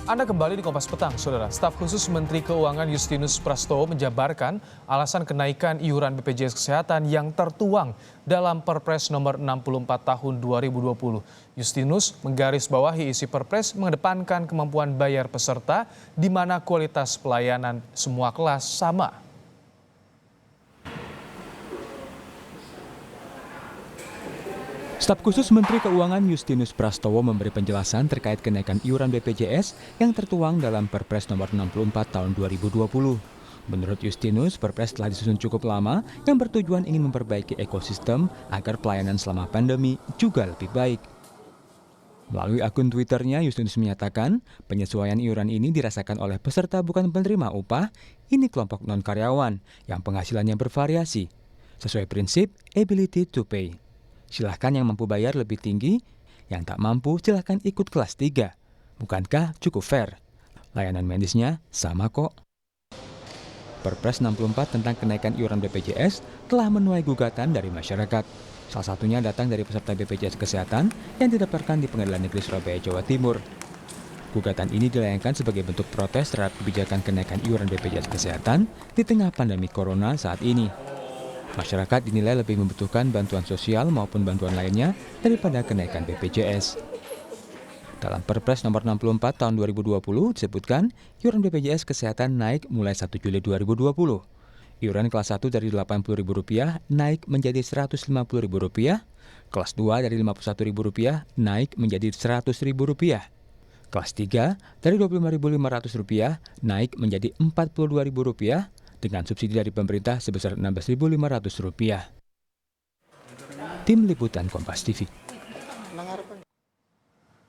Anda kembali di Kompas Petang, Saudara. Staf khusus Menteri Keuangan Justinus Prastowo menjabarkan alasan kenaikan iuran BPJS Kesehatan yang tertuang dalam Perpres nomor 64 tahun 2020. Justinus menggarisbawahi isi Perpres mengedepankan kemampuan bayar peserta di mana kualitas pelayanan semua kelas sama. Staf khusus Menteri Keuangan Justinus Prastowo memberi penjelasan terkait kenaikan iuran BPJS yang tertuang dalam Perpres nomor 64 tahun 2020. Menurut Justinus, Perpres telah disusun cukup lama yang bertujuan ingin memperbaiki ekosistem agar pelayanan selama pandemi juga lebih baik. Melalui akun Twitternya, Justinus menyatakan penyesuaian iuran ini dirasakan oleh peserta bukan penerima upah, ini kelompok non-karyawan yang penghasilannya bervariasi, sesuai prinsip ability to pay. Silahkan yang mampu bayar lebih tinggi, yang tak mampu silahkan ikut kelas 3. Bukankah cukup fair? Layanan medisnya sama kok. Perpres 64 tentang kenaikan iuran BPJS telah menuai gugatan dari masyarakat. Salah satunya datang dari peserta BPJS Kesehatan yang didaftarkan di Pengadilan Negeri Surabaya, Jawa Timur. Gugatan ini dilayangkan sebagai bentuk protes terhadap kebijakan kenaikan iuran BPJS Kesehatan di tengah pandemi Corona saat ini. Masyarakat dinilai lebih membutuhkan bantuan sosial maupun bantuan lainnya daripada kenaikan BPJS. Dalam Perpres nomor 64 tahun 2020 disebutkan iuran BPJS Kesehatan naik mulai 1 Juli 2020. Iuran kelas 1 dari Rp80.000 naik menjadi Rp150.000, kelas 2 dari Rp51.000 naik menjadi Rp100.000. Kelas 3 dari Rp25.500 naik menjadi Rp42.000 dengan subsidi dari pemerintah sebesar Rp16.500. Tim Liputan Kompas TV.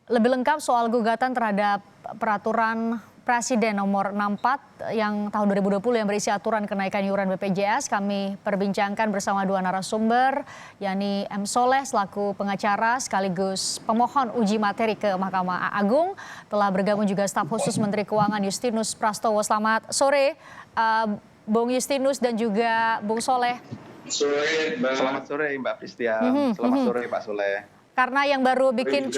Lebih lengkap soal gugatan terhadap peraturan Presiden nomor 64 yang tahun 2020 yang berisi aturan kenaikan iuran BPJS, kami perbincangkan bersama dua narasumber, yakni M. Soleh selaku pengacara sekaligus pemohon uji materi ke Mahkamah Agung. Telah bergabung juga staf khusus Menteri Keuangan Justinus Prastowo. Selamat sore, Bung Justinus dan juga Bung Soleh. Selamat sore Mbak Pristian, selamat sore Pak Soleh. Karena yang baru bikin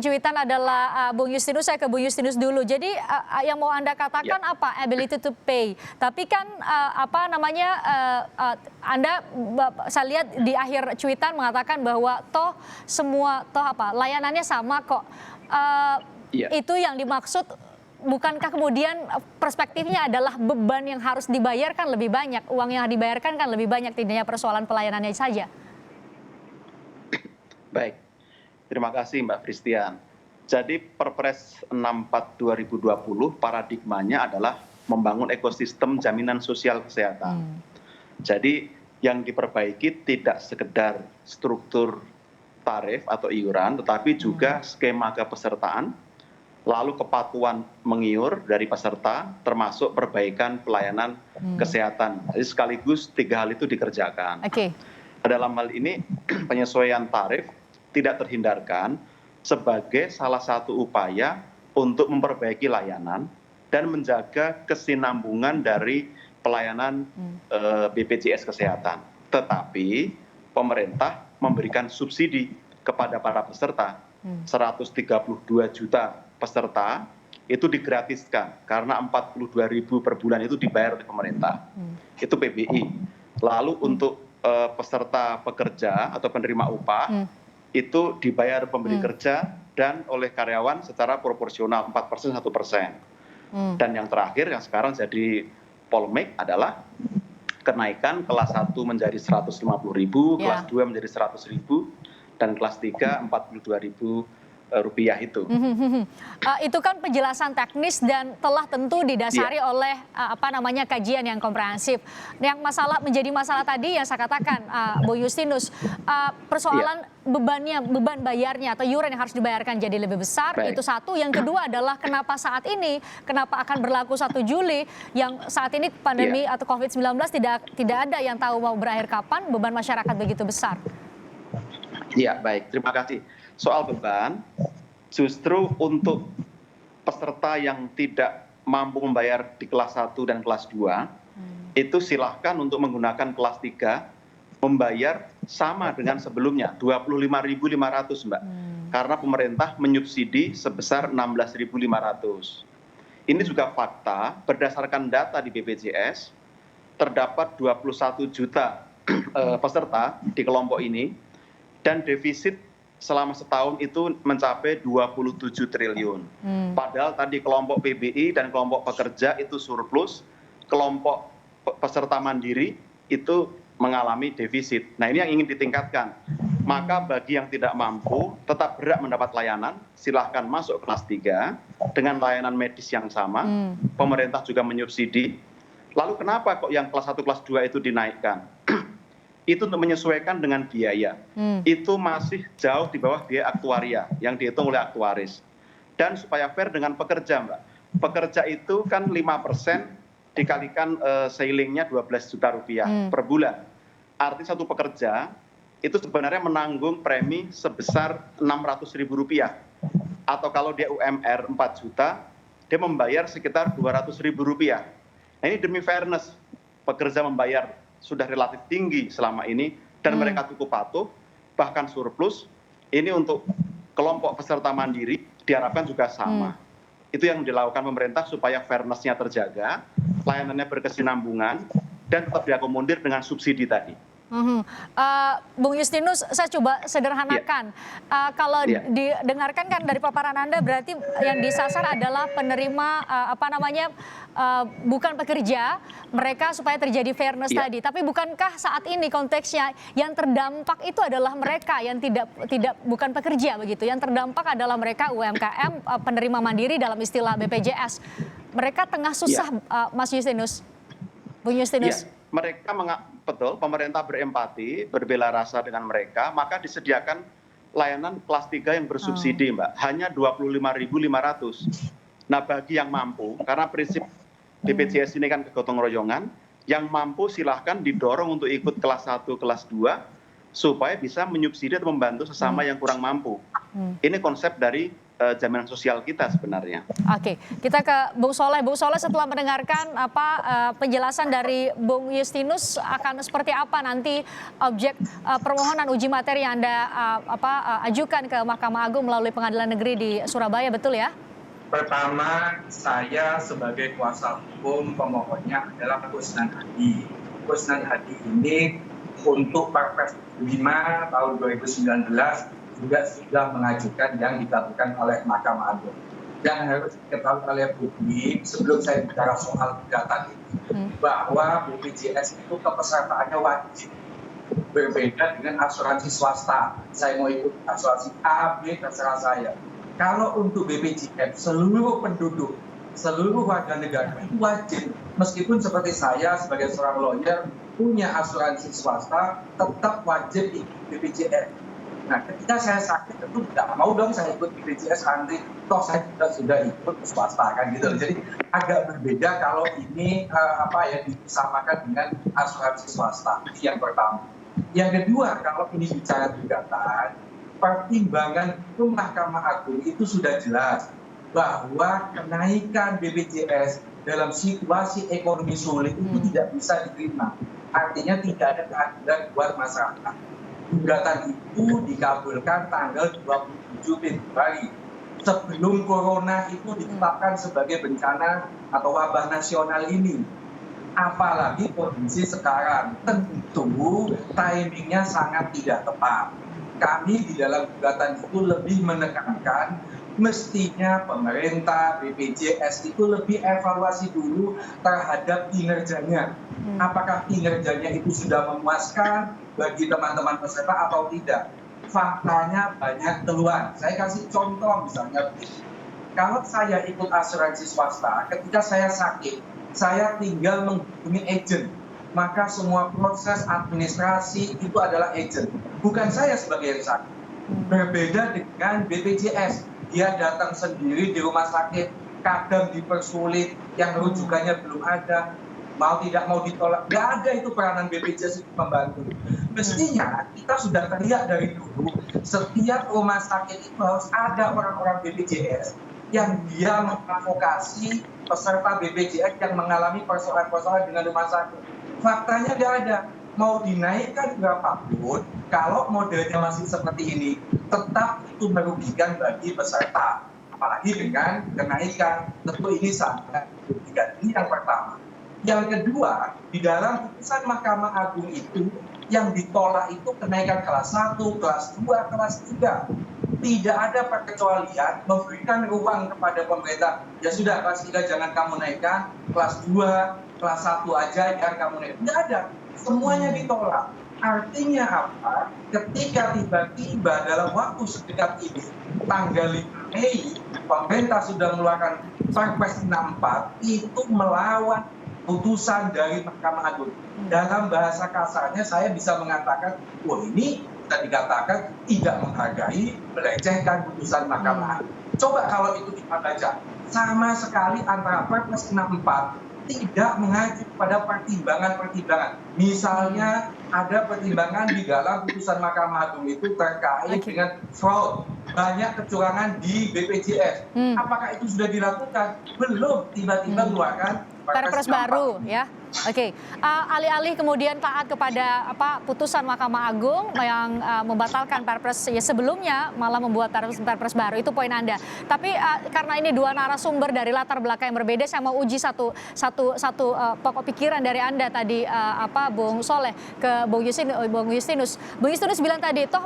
cuitan adalah Bung Justinus, saya ke Bung Justinus dulu. Jadi yang mau Anda katakan apa ability to pay? Tapi kan Anda saya lihat di akhir cuitan mengatakan bahwa layanannya sama kok. Itu yang dimaksud. Bukankah kemudian perspektifnya adalah beban yang harus dibayarkan lebih banyak, uang yang dibayarkan kan lebih banyak, tidak hanya persoalan pelayanannya saja? Baik, terima kasih Mbak Pristian. Jadi Perpres 64 2020 paradigmanya adalah membangun ekosistem jaminan sosial kesehatan. Jadi yang diperbaiki tidak sekedar struktur tarif atau iuran, tetapi juga skema kepesertaan, lalu kepatuhan mengiur dari peserta, termasuk perbaikan pelayanan kesehatan. Jadi sekaligus tiga hal itu dikerjakan. Dalam hal ini penyesuaian tarif tidak terhindarkan sebagai salah satu upaya untuk memperbaiki layanan dan menjaga kesinambungan dari pelayanan BPJS Kesehatan. Tetapi pemerintah memberikan subsidi kepada para peserta, 132 juta peserta itu digratiskan karena 42.000 per bulan itu dibayar oleh pemerintah. Itu PBI. Lalu untuk peserta pekerja atau penerima upah itu dibayar pemberi kerja dan oleh karyawan secara proporsional 4% 1%. Dan yang terakhir yang sekarang jadi polemik adalah kenaikan kelas 1 menjadi 150.000, kelas 2 menjadi 100.000 dan kelas 3 42.000 rupiah itu. Itu kan penjelasan teknis dan telah tentu didasari oleh kajian yang komprehensif. Yang menjadi masalah tadi yang saya katakan, Bu Justinus, persoalan beban bayarnya atau iuran yang harus dibayarkan jadi lebih besar. Itu satu. Yang kedua adalah kenapa saat ini, kenapa akan berlaku 1 Juli yang saat ini pandemi atau COVID-19 tidak ada yang tahu mau berakhir kapan, beban masyarakat begitu besar. Iya, baik. Terima kasih. Soal beban, justru untuk peserta yang tidak mampu membayar di kelas 1 dan kelas 2, itu silahkan untuk menggunakan kelas 3, membayar sama dengan sebelumnya, 25.500 Mbak. karena pemerintah menyubsidi sebesar 16.500. Ini juga fakta, berdasarkan data di BPJS, terdapat 21 juta peserta di kelompok ini, dan defisit selama setahun itu mencapai 27 triliun. Padahal tadi kelompok PBI dan kelompok pekerja itu surplus, kelompok peserta mandiri itu mengalami defisit. Nah, ini yang ingin ditingkatkan. Maka bagi yang tidak mampu, tetap berhak mendapat layanan, silahkan masuk kelas 3 dengan layanan medis yang sama. Pemerintah juga menyubsidi. Lalu kenapa kok yang kelas 1, kelas 2 itu dinaikkan? Itu untuk menyesuaikan dengan biaya. Itu masih jauh di bawah biaya aktuaria yang dihitung oleh aktuaris. Dan supaya fair dengan pekerja, Mbak. Pekerja itu kan 5% dikalikan ceilingnya 12 juta rupiah per bulan. Artinya satu pekerja itu sebenarnya menanggung premi sebesar 600.000 rupiah. Atau kalau dia UMR 4 juta, dia membayar sekitar 200.000 rupiah. Nah, ini demi fairness, pekerja membayar sudah relatif tinggi selama ini, dan mereka cukup patuh, bahkan surplus. Ini untuk kelompok peserta mandiri diharapkan juga sama. Itu yang dilakukan pemerintah supaya fairness-nya terjaga, layanannya berkesinambungan, dan tetap diakomodir dengan subsidi tadi. Bung Justinus, saya coba sederhanakan. Kalau didengarkan kan dari paparan Anda, berarti yang disasar adalah penerima bukan pekerja, mereka supaya terjadi fairness tadi. Tapi bukankah saat ini konteksnya yang terdampak itu adalah mereka yang tidak bukan pekerja begitu? Yang terdampak adalah mereka UMKM, penerima mandiri dalam istilah BPJS. Mereka tengah susah, Mas Justinus, Bung Justinus. Mereka betul, pemerintah berempati, berbela rasa dengan mereka, maka disediakan layanan kelas 3 yang bersubsidi, Mbak. Hanya 25.500. Nah, bagi yang mampu, karena prinsip BPJS ini kan kegotong royongan, yang mampu silahkan didorong untuk ikut kelas 1, kelas 2, supaya bisa menyubsidi atau membantu sesama yang kurang mampu. Ini konsep dari jaminan sosial kita sebenarnya. Oke, kita ke Bung Soleh. Bung Soleh, setelah mendengarkan penjelasan dari Bung Justinus, akan seperti apa nanti objek permohonan uji materi yang Anda ajukan ke Mahkamah Agung melalui Pengadilan Negeri di Surabaya, betul ya? Pertama, saya sebagai kuasa hukum pemohonnya adalah Kusnan Hadi. Kusnan Hadi ini untuk Perpres 5 tahun 2019 juga sudah mengajukan yang dikabulkan oleh Mahkamah Agung. Dan harus diketahui oleh publik, sebelum saya bicara soal gugatan ini, bahwa BPJS itu kepesertaannya wajib. Berbeda dengan asuransi swasta. Saya mau ikut asuransi A, B, terserah saya. Kalau untuk BPJS, seluruh penduduk, seluruh warga negara itu wajib. Meskipun seperti saya sebagai seorang lawyer punya asuransi swasta, tetap wajib ikut BPJS. Nah, ketika saya sakit tentu tidak mau dong saya ikut BPJS nanti, toh saya sudah ikut swasta kan gitu. Jadi agak berbeda kalau ini disamakan dengan asuransi swasta. Itu yang pertama. Yang kedua, kalau ini bicara gugatan, pertimbangan hukum Mahkamah Agung itu sudah jelas bahwa kenaikan BPJS dalam situasi ekonomi sulit itu tidak bisa diterima. Artinya tidak ada keadilan buat masyarakat. Gugatan itu dikabulkan tanggal 27 Februari. Sebelum corona itu ditetapkan sebagai bencana atau wabah nasional ini. Apalagi kondisi sekarang, tentu timingnya sangat tidak tepat. Kami di dalam gugatan itu lebih menekankan mestinya pemerintah, BPJS itu lebih evaluasi dulu terhadap kinerjanya. Apakah kinerjanya itu sudah memuaskan bagi teman-teman peserta atau tidak? Faktanya banyak keluhan. Saya kasih contoh misalnya, kalau saya ikut asuransi swasta, ketika saya sakit, saya tinggal menghubungi agent. Maka semua proses administrasi itu adalah agent. Bukan saya sebagai yang sakit. Berbeda dengan BPJS. Dia datang sendiri di rumah sakit, kadang dipersulit, yang rujukannya belum ada. Mau tidak mau ditolak, nggak ada itu peranan BPJS untuk membantu. Mestinya kita sudah teriak dari dulu, setiap rumah sakit itu harus ada orang-orang BPJS yang dia mengadvokasi peserta BPJS yang mengalami persoalan-persoalan dengan rumah sakit. Faktanya nggak ada. Mau dinaikkan berapapun, kalau modelnya masih seperti ini, tetap itu merugikan bagi peserta. Apalagi dengan kenaikan, tentu ini sangat merugikan. Ini yang pertama. Yang kedua, di dalam putusan Mahkamah Agung itu yang ditolak itu kenaikan kelas 1, kelas 2, kelas 3. Tidak ada perkecualian memberikan ruang kepada pemerintah. Ya sudah, kelas 3 jangan kamu naikkan, kelas 2, kelas 1 aja yang kamu naikkan. Tidak ada, semuanya ditolak. Artinya apa? Ketika tiba-tiba dalam waktu sedekat ini, tanggal 5 Mei, pemerintah sudah mengeluarkan Perpres 64 itu melawan putusan dari Mahkamah Agung. Dalam bahasa kasarnya saya bisa mengatakan, wah ini bisa dikatakan tidak menghargai, melecehkan putusan Mahkamah Agung. Coba kalau itu kita baca, sama sekali antara Perpres 64 tidak mengacu pada pertimbangan-pertimbangan. Misalnya ada pertimbangan di dalam putusan Mahkamah Agung itu terkait dengan fraud, banyak kecurangan di BPJS. Apakah itu sudah dilakukan? Belum, tiba-tiba mengeluarkan Perpres baru ya. Oke, alih-alih kemudian taat kepada putusan Mahkamah Agung yang membatalkan Perpres ya sebelumnya, malah membuat Perpres baru, itu poin Anda. Tapi karena ini dua narasumber dari latar belakang yang berbeda, saya mau uji satu pokok pikiran dari Anda tadi, Bung Soleh ke Bung Justinus. Bung Justinus bilang tadi toh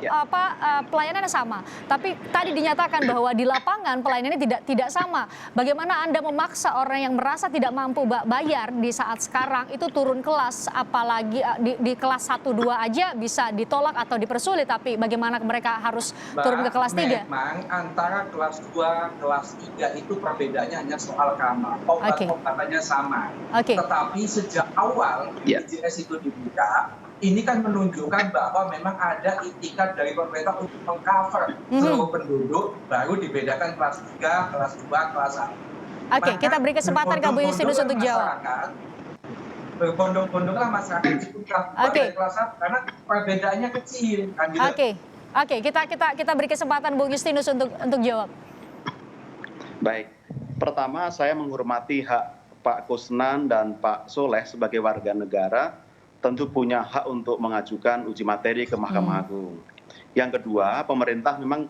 pelayanannya sama, tapi tadi dinyatakan bahwa di lapangan pelayanannya tidak sama. Bagaimana Anda memaksa orang yang merasa tidak mampu bayar di saat sekarang itu turun kelas, apalagi di kelas 1-2 aja bisa ditolak atau dipersulit, tapi bagaimana mereka harus turun ke kelas 3? Memang antara kelas 2, kelas 3 itu perbedaannya hanya soal kamar. Obat-obatannya sama. Tetapi sejak awal BPJS itu dibuka, ini kan menunjukkan bahwa memang ada itikat dari pemerintah untuk mengcover seluruh penduduk, baru dibedakan kelas 3, kelas 2, kelas 1. Kita beri kesempatan ke Bu Justinus untuk jawab. Berbondong-bondonglah masyarakat itu kelas 2 dan kelas 1 karena perbedaannya kecil. Oke, kita beri kesempatan Bung Justinus untuk jawab. Baik, pertama saya menghormati hak Pak Kusnan dan Pak Soleh sebagai warga negara, tentu punya hak untuk mengajukan uji materi ke Mahkamah Agung. Yang kedua, pemerintah memang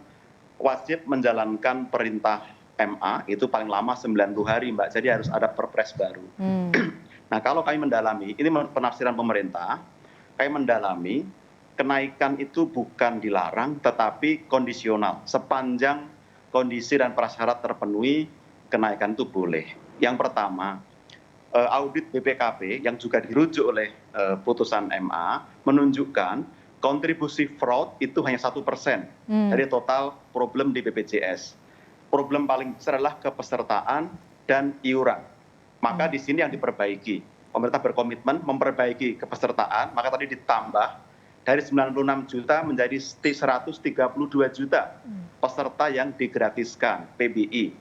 wajib menjalankan perintah MA itu paling lama 90 hari, Mbak. Jadi harus ada Perpres baru. Nah, kalau kami mendalami, ini penafsiran pemerintah, kami mendalami kenaikan itu bukan dilarang tetapi kondisional. Sepanjang kondisi dan prasyarat terpenuhi, kenaikan itu boleh. Yang pertama, audit BPKP yang juga dirujuk oleh putusan MA menunjukkan kontribusi fraud itu hanya 1% dari total problem di BPJS. Problem paling besar adalah kepesertaan dan iuran. Maka di sini yang diperbaiki. Pemerintah berkomitmen memperbaiki kepesertaan, maka tadi ditambah dari 96 juta menjadi 132 juta peserta yang digratiskan PBI.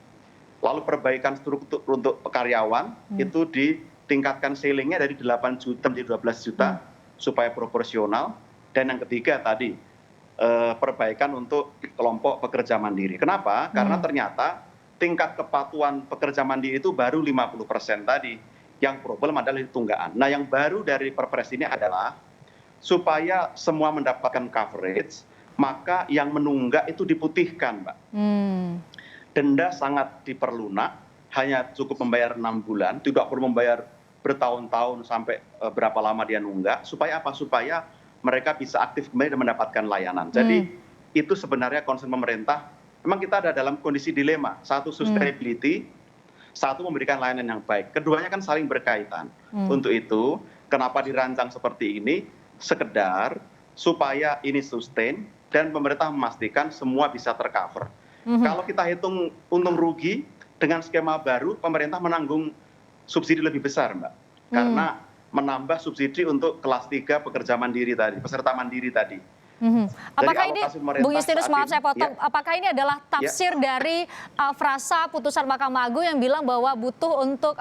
Lalu perbaikan struktur untuk karyawan itu ditingkatkan ceilingnya dari 8 juta menjadi 12 juta supaya proporsional. Dan yang ketiga tadi perbaikan untuk kelompok pekerja mandiri. Kenapa? Karena ternyata tingkat kepatuhan pekerja mandiri itu baru 50% tadi. Yang problem adalah tunggaan. Nah, yang baru dari Perpres ini adalah supaya semua mendapatkan coverage, maka yang menunggak itu diputihkan, Mbak. Denda sangat diperlunak, hanya cukup membayar 6 bulan, tidak perlu membayar bertahun-tahun sampai berapa lama dia nunggak. Supaya apa? Supaya mereka bisa aktif kembali dan mendapatkan layanan. Jadi itu sebenarnya concern pemerintah. Memang kita ada dalam kondisi dilema. Satu, sustainability. Satu, memberikan layanan yang baik. Keduanya kan saling berkaitan. Untuk itu, kenapa dirancang seperti ini? Sekedar supaya ini sustain dan pemerintah memastikan semua bisa tercover. Kalau kita hitung untung rugi, dengan skema baru, pemerintah menanggung subsidi lebih besar, Mbak. Karena menambah subsidi untuk kelas 3 pekerja mandiri tadi, peserta mandiri tadi. Apakah ini, Bung Justinus, maaf saya potong, apakah ini adalah tafsir dari frasa putusan Mahkamah Agung yang bilang bahwa butuh untuk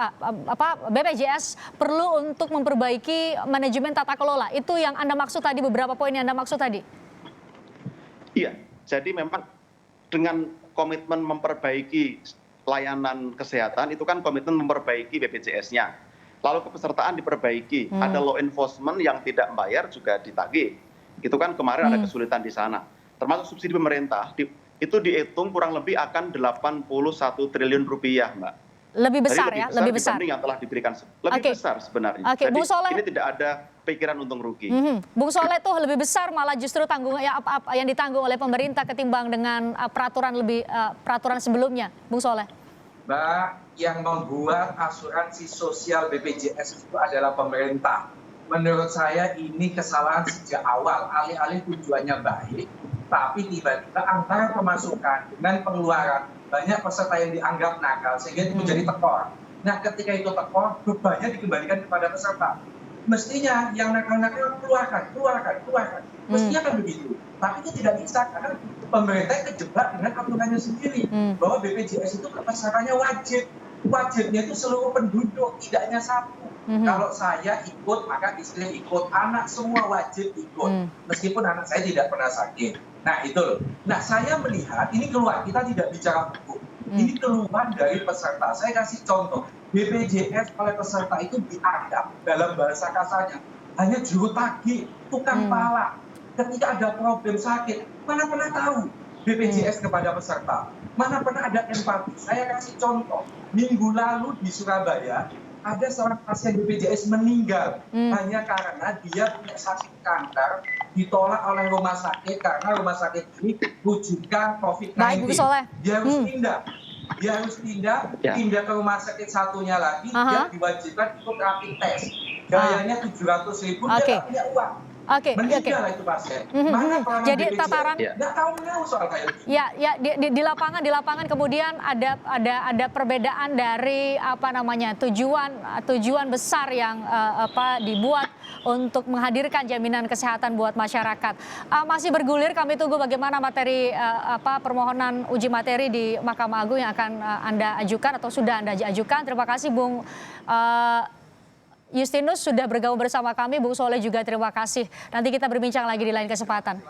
BPJS perlu untuk memperbaiki manajemen tata kelola? Itu yang Anda maksud tadi, beberapa poin yang Anda maksud tadi? Iya, jadi memang dengan komitmen memperbaiki layanan kesehatan, itu kan komitmen memperbaiki BPJS-nya. Lalu kepesertaan diperbaiki, ada law enforcement yang tidak membayar juga ditagih. Itu kan kemarin ada kesulitan di sana. termasuk subsidi pemerintah, itu dihitung kurang lebih akan 81 triliun rupiah, Mbak. Lebih besar Jadi ya, lebih besar. dibanding yang telah diberikan, lebih Oke. besar sebenarnya. Oke, Jadi Bung Soleh. ini tidak ada pikiran untung rugi. Bung Soleh tuh lebih besar malah justru tanggung ya apa yang ditanggung oleh pemerintah ketimbang dengan peraturan sebelumnya, Bung Soleh. Mbak, yang membuat asuransi sosial BPJS itu adalah pemerintah. Menurut saya ini kesalahan sejak awal, alih-alih tujuannya baik, tapi tiba-tiba antara pemasukan dengan pengeluaran banyak peserta yang dianggap nakal sehingga itu menjadi tekor. Nah, ketika itu tekor, bebannya dikembalikan kepada peserta. Mestinya yang nakal-nakal keluarkan. Mestinya kan begitu. Tapi itu tidak bisa karena pemerintah kejebak dengan aturannya sendiri bahwa BPJS itu pesertanya wajib. Wajibnya itu seluruh penduduk, tidak hanya satu. Kalau saya ikut, maka istri ikut, anak semua wajib ikut. Meskipun anak saya tidak pernah sakit. Nah itu loh. Nah saya melihat ini keluar, kita tidak bicara hukum. Ini keluar dari peserta. Saya kasih contoh, BPJS oleh peserta itu dianggap dalam bahasa kasarnya hanya juru tagih, tukang pala. Ketika ada problem sakit, mana pernah tahu BPJS kepada peserta? Mana pernah ada empati? Saya kasih contoh, minggu lalu di Surabaya ada seorang pasien BPJS meninggal hanya karena dia punya sakit kanker, ditolak oleh rumah sakit karena rumah sakit ini rujukan COVID-19. Baik, Bung Soleh. Dia harus pindah ke rumah sakit satunya lagi, dia diwajibkan ikut rapid test. Gayanya 700.000, dia nggak punya uang. Meninggal itu pasien. Mana peran Jadi BPJS? tataran Nggak tahu soal kayak gitu. ya di lapangan kemudian ada perbedaan dari tujuan besar yang dibuat untuk menghadirkan jaminan kesehatan buat masyarakat. Masih bergulir, kami tunggu bagaimana materi permohonan uji materi di Mahkamah Agung yang akan Anda ajukan atau sudah Anda ajukan. Terima kasih Bung Justinus sudah bergabung bersama kami. Bung Soleh juga terima kasih. Nanti kita berbincang lagi di lain kesempatan.